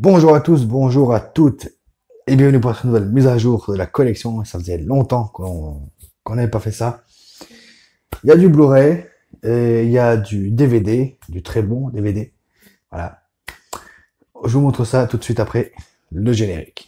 Bonjour à tous, bonjour à toutes et bienvenue pour cette nouvelle mise à jour de la collection. Ça faisait longtemps qu'on n'avait pas fait ça. Il y a du Blu-ray et il y a du DVD, du très bon DVD. Voilà. Je vous montre ça tout de suite après le générique.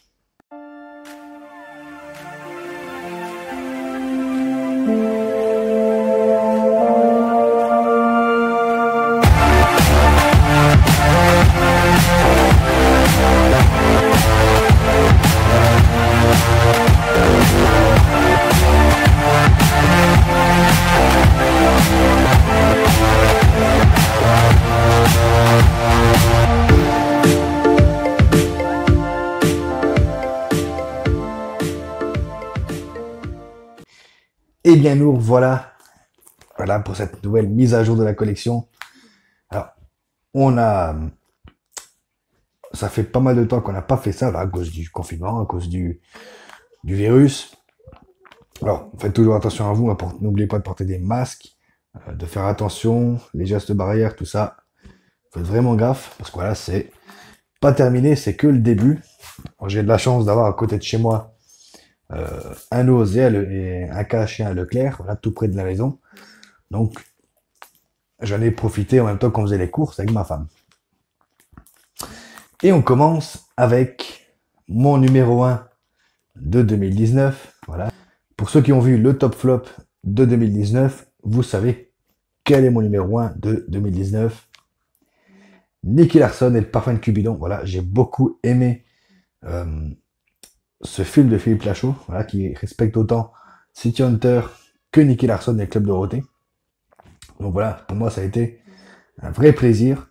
Et bien nous voilà pour cette nouvelle mise à jour de la collection. Alors, ça fait pas mal de temps qu'on n'a pas fait ça là, à cause du confinement, à cause du virus. Alors, faites toujours attention à vous, n'oubliez pas de porter des masques, de faire attention, les gestes barrières, tout ça. Faites vraiment gaffe, parce que voilà, c'est pas terminé, c'est que le début. J'ai de la chance d'avoir à côté de chez moi un Oz et un cache et un Leclerc, voilà, tout près de la maison. Donc, j'en ai profité en même temps qu'on faisait les courses avec ma femme. Et on commence avec mon numéro 1 de 2019. Voilà. Pour ceux qui ont vu le top flop de 2019, vous savez quel est mon numéro 1 de 2019. Nicky Larson et le parfum de Cupidon. Voilà, j'ai beaucoup aimé ce film de Philippe Lachaud, voilà, qui respecte autant City Hunter que Nicky Larson et le Club Dorothée. Donc voilà, pour moi ça a été un vrai plaisir.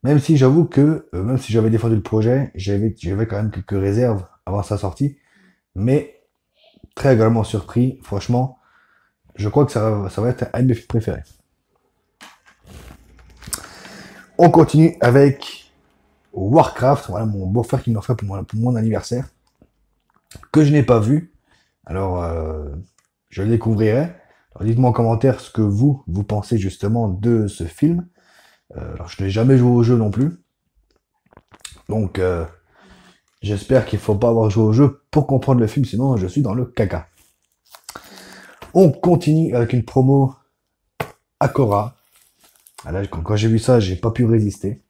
Même si j'avoue que, même si j'avais défendu le projet, j'avais quand même quelques réserves avant sa sortie. Mais très agréablement surpris, franchement, je crois que ça va être un de mes films préférés. On continue avec Warcraft, voilà mon beau-frère qui me l'a fait pour mon anniversaire, que je n'ai pas vu. Alors, je le découvrirai. Alors, dites-moi en commentaire ce que vous pensez justement de ce film. Alors, je n'ai jamais joué au jeu non plus. Donc, j'espère qu'il ne faut pas avoir joué au jeu pour comprendre le film, sinon je suis dans le caca. On continue avec une promo Akora. Là, quand j'ai vu ça, j'ai pas pu résister.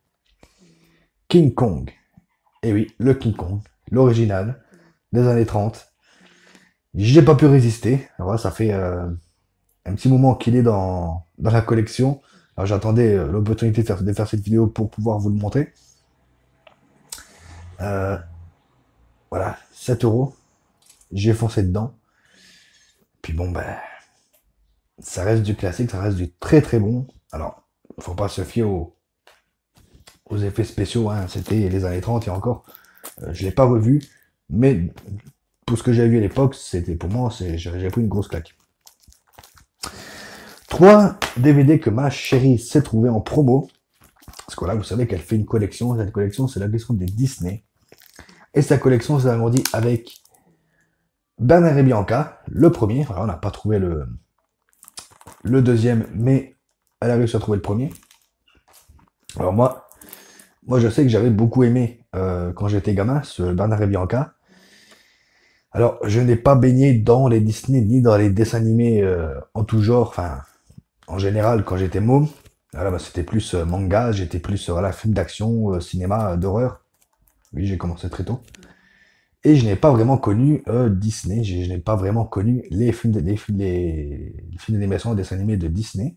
King Kong. Et oui, le King Kong, l'original, des années 30. J'ai pas pu résister. Alors là, ça fait un petit moment qu'il est dans la collection. Alors j'attendais l'opportunité de faire cette vidéo pour pouvoir vous le montrer. Voilà, 7 €. J'ai foncé dedans. Puis bon, ben, ça reste du classique, ça reste du très très bon. Alors, faut pas se fier aux effets spéciaux, hein. C'était les années 30 et encore. Je l'ai pas revu, mais pour ce que j'avais vu à l'époque, c'était pour moi, j'ai pris une grosse claque. 3 DVD que ma chérie s'est trouvée en promo. Parce que là, vous savez qu'elle fait une collection. Cette collection, c'est la collection des Disney. Et sa collection s'est agrandie avec Bernard et Bianca, le premier. Alors, on n'a pas trouvé le deuxième, mais elle a réussi à trouver le premier. Alors moi je sais que j'avais beaucoup aimé quand j'étais gamin, ce Bernard et Bianca. Alors, je n'ai pas baigné dans les Disney ni dans les dessins animés en tout genre, enfin, en général, quand j'étais môme. Voilà, bah, c'était plus manga, j'étais plus voilà, film d'action, cinéma, d'horreur. Oui, j'ai commencé très tôt. Et je n'ai pas vraiment connu Disney, je n'ai pas vraiment connu les films d'animation, les dessins animés de Disney.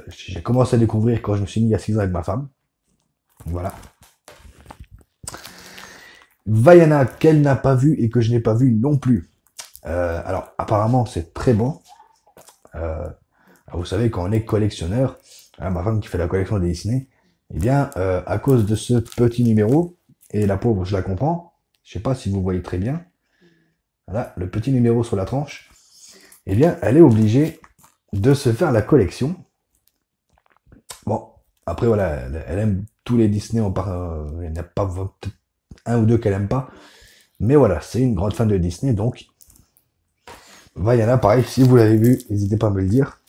J'ai commencé à découvrir quand je me suis mis à 6 ans avec ma femme. Voilà. Vaiana, qu'elle n'a pas vu et que je n'ai pas vu non plus. Alors, apparemment, c'est très bon. Alors, vous savez, quand on est collectionneur, hein, ma femme qui fait la collection des Disney, eh bien, à cause de ce petit numéro, et la pauvre, je la comprends, je sais pas si vous voyez très bien, voilà, le petit numéro sur la tranche, eh bien, elle est obligée de se faire la collection. Bon, après, voilà, elle aime tous les Disney, il n'y en a pas un ou deux qu'elle aime pas, mais voilà, c'est une grande fan de Disney, donc, Vaiana, pareil, si vous l'avez vu, n'hésitez pas à me le dire.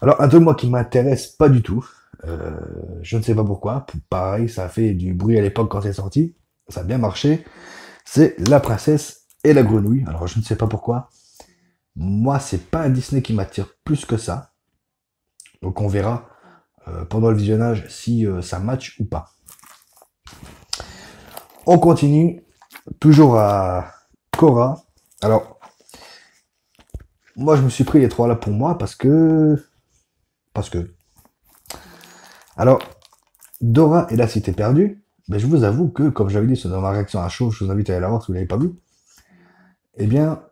Alors, un truc, moi, qui m'intéresse pas du tout, Je ne sais pas pourquoi. Pareil, ça a fait du bruit à l'époque quand c'est sorti. Ça a bien marché. C'est La Princesse et la Grenouille. Alors, je ne sais pas pourquoi. Moi, c'est pas un Disney qui m'attire plus que ça. Donc, on verra pendant le visionnage si ça match ou pas. On continue. Toujours à Korra. Alors, moi, je me suis pris les trois là pour moi parce que... Alors, Dora et la Cité perdue, ben, je vous avoue que, comme j'avais dit dans ma réaction à chaud, je vous invite à aller la voir si vous ne l'avez pas vu, eh bien,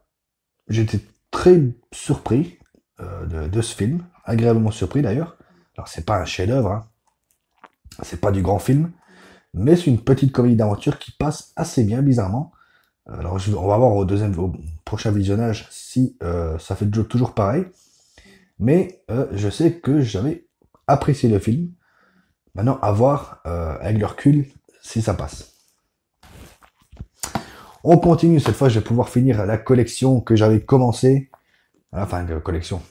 j'étais très surpris de ce film, agréablement surpris d'ailleurs. Alors, c'est pas un chef-d'œuvre, hein. C'est pas du grand film, mais c'est une petite comédie d'aventure qui passe assez bien, bizarrement. Alors, on va voir au prochain visionnage si ça fait toujours pareil. Mais je sais que j'avais apprécié le film. Maintenant, à voir avec le recul si ça passe. On continue, cette fois je vais pouvoir finir la collection que j'avais commencé. Enfin, la collection.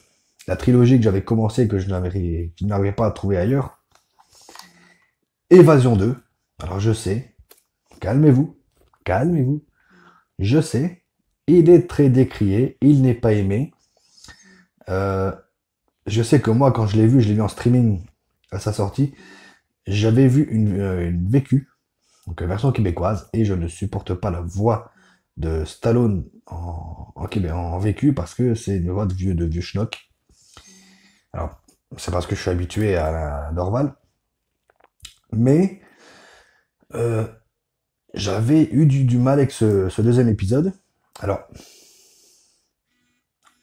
La trilogie que j'avais commencé et que je n'arrivais pas à trouver ailleurs. Évasion 2. Alors je sais, calmez-vous, calmez-vous. Je sais, il est très décrié, il n'est pas aimé. Je sais que moi, quand je l'ai vu en streaming à sa sortie, j'avais vu une VQ, donc une version québécoise, et je ne supporte pas la voix de Stallone en VQ parce que c'est une voix de vieux schnock. Alors, c'est parce que je suis habitué à Dorval. Mais j'avais eu du mal avec ce deuxième épisode. Alors,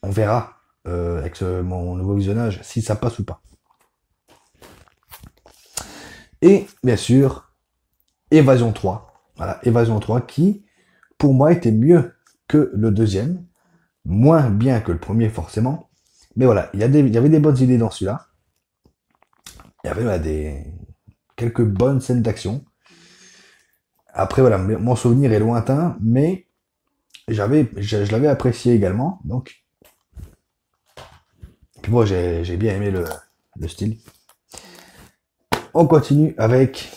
on verra avec mon nouveau visionnage si ça passe ou pas. Et bien sûr, Évasion 3. Voilà, Évasion 3 qui, pour moi, était mieux que le deuxième. Moins bien que le premier, forcément. Mais voilà, il y avait des bonnes idées dans celui-là. Il y avait quelques bonnes scènes d'action. Après, voilà, mon souvenir est lointain, mais je l'avais apprécié également. Donc, puis moi, j'ai bien aimé le style. On continue avec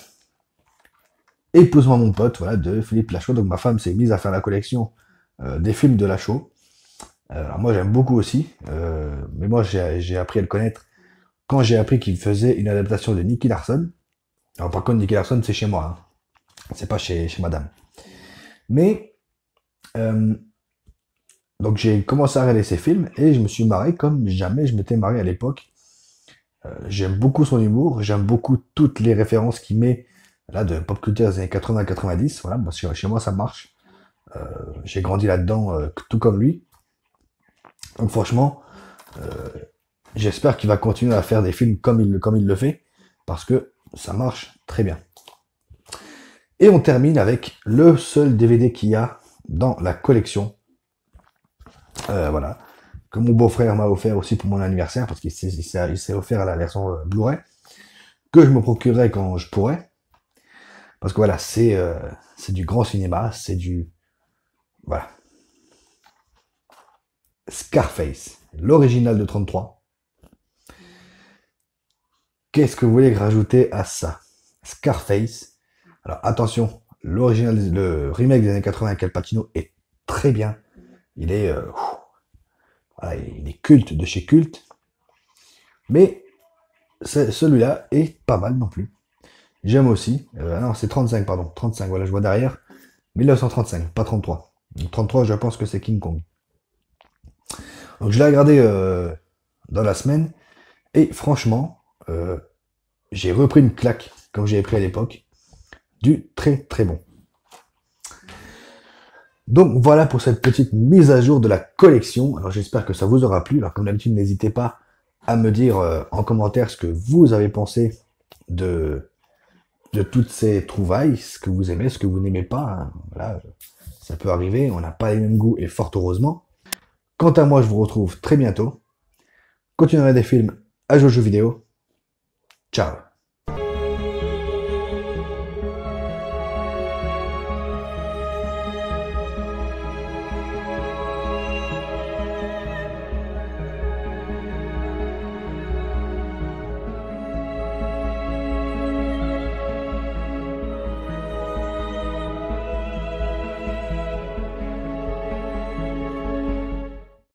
Épouse-moi mon pote, voilà, de Philippe Lachaud. Donc ma femme s'est mise à faire la collection des films de Lachaud. Alors moi j'aime beaucoup aussi, mais moi j'ai appris à le connaître quand j'ai appris qu'il faisait une adaptation de Nicky Larson. Alors par contre Nicky Larson c'est chez moi, hein. C'est pas chez madame. Mais donc j'ai commencé à regarder ses films et je me suis marré comme jamais je m'étais marré à l'époque. J'aime beaucoup son humour, j'aime beaucoup toutes les références qu'il met là de pop culture des années 80-90. Voilà, moi, chez moi ça marche. J'ai grandi là-dedans tout comme lui. Donc franchement, j'espère qu'il va continuer à faire des films comme il le fait, parce que ça marche très bien. Et on termine avec le seul DVD qu'il y a dans la collection. Voilà. Que mon beau-frère m'a offert aussi pour mon anniversaire, parce qu'il s'est offert à la version Blu-ray, que je me procurerai quand je pourrai. Parce que voilà, c'est du grand cinéma, c'est du... Voilà. Scarface, l'original de 33. Qu'est-ce que vous voulez rajouter à ça? Scarface. Alors attention, l'original, le remake des années 80 avec Al Pacino est très bien. Il est... voilà, il est culte de chez culte. Mais celui-là est pas mal non plus. J'aime aussi. Non, c'est 35, pardon. 35, voilà, je vois derrière. 1935, pas 33. Donc, 33, je pense que c'est King Kong. Donc je l'ai regardé dans la semaine. Et franchement, j'ai repris une claque, comme j'ai pris à l'époque. Du très très bon. Donc voilà pour cette petite mise à jour de la collection. Alors j'espère que ça vous aura plu. Alors comme d'habitude, n'hésitez pas à me dire en commentaire ce que vous avez pensé de toutes ces trouvailles, ce que vous aimez, ce que vous n'aimez pas. Hein. Voilà, ça peut arriver, on n'a pas les mêmes goûts et fort heureusement. Quant à moi, je vous retrouve très bientôt. Continuez des films à jeux vidéo. Ciao.